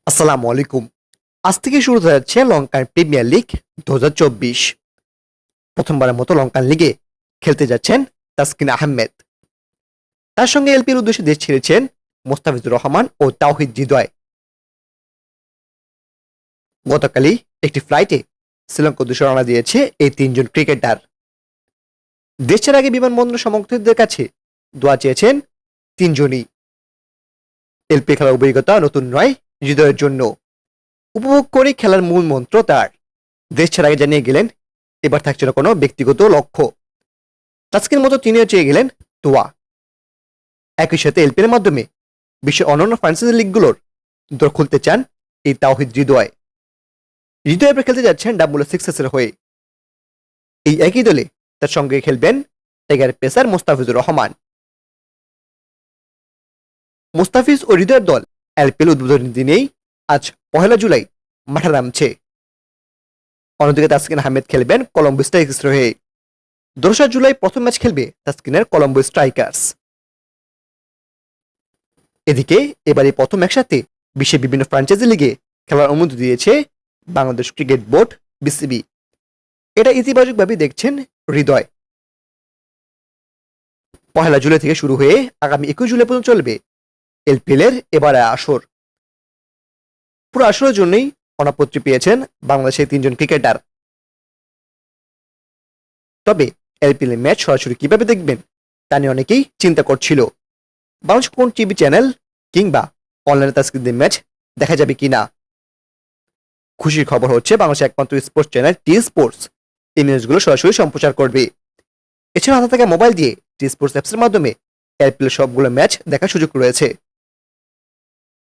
আসসালামু আলাইকুম। আজ থেকে শুরু হতে যাচ্ছে লঙ্কান প্রিমিয়ার লিগ 2024। প্রথমবারের মতো লঙ্কান লিগে খেলতে যাচ্ছেন তাসকিন আহমেদ। তার সঙ্গে এলপির উদ্দেশ্যে দেশ ছেড়েছেন মোস্তাফিজুর রহমান ও তাওহিদ হৃদয়। গতকালই একটি ফ্লাইটে শ্রীলঙ্কা উদ্দেশ্যে রওনা দিয়েছে এই তিনজন ক্রিকেটার। দেশ ছাড়ার আগে বিমানবন্দর সমর্থকদের কাছে দোয়া চেয়েছেন তিনজনই। এলপি খেলার অভিজ্ঞতা নতুন নয় হৃদয়ের জন্য, উপভোগ করে খেলার মূল মন্ত্র তার। দেশ ছাড়া আগে জানিয়ে গেলেন এবার থাকছে না কোনো ব্যক্তিগত লক্ষ্য। তাস্কিনের মতো তিনিও চেয়ে গেলেন দোয়া। একই সাথে এলপিএর মাধ্যমে বিশ্বের অন্যান্য ফ্রান্সাইজি লিগগুলোর দর খুলতে চান এই তাওহিদ হৃদয়। হৃদয় এবার খেলতে যাচ্ছেন ডাব্লিউ6 এর হয়ে। এই একই দলে তার সঙ্গে খেলবেন টাইগার পেসার মোস্তাফিজুর রহমান। মোস্তাফিজ ও হৃদয়ের দল এলপিএল উদ্বোধনী দিনেই আজ 1 জুলাই মাঠে নামছে। অন্যদিকে তাসকিন আহমেদ খেলবেন কলম্বো স্ট্রাইকার্সের হয়ে। 2 জুলাই প্রথম ম্যাচ খেলবে তাসকিনের কলম্বো স্ট্রাইকার্স। এদিকে এবারে প্রথম একসাথে বিশ্বের বিভিন্ন ফ্র্যাঞ্চাইজি লিগে খেলার অনুমতি দিয়েছে বাংলাদেশ ক্রিকেট বোর্ড বিসিবি। এটা ইতিবাচকভাবে দেখছেন হৃদয়। 1 জুলাই থেকে শুরু হয়ে আগামী 21 জুলাই পর্যন্ত চলবে এলপিএল এর এবারে আসর। পুরো আসরের জন্যই অনাপত্তি পেয়েছেন বাংলাদেশের তিনজন ক্রিকেটার। তবে এলপিএল এর ম্যাচ সরাসরি কিভাবে দেখবেন তা নিয়ে অনেকেই চিন্তা করছিল। বাংলাদেশ কোন টিভি চ্যানেল কিংবা অনলাইনে তাসকিনদের ম্যাচ দেখা যাবে কিনা। খুশির খবর হচ্ছে বাংলাদেশের একমাত্র স্পোর্টস চ্যানেল টি স্পোর্টস এই ম্যাচগুলো সরাসরি সম্প্রচার করবে। এছাড়া হাতে থাকা মোবাইল দিয়ে টি স্পোর্টস অ্যাপসের মাধ্যমে এলপিএল সবগুলো ম্যাচ দেখার সুযোগ রয়েছে।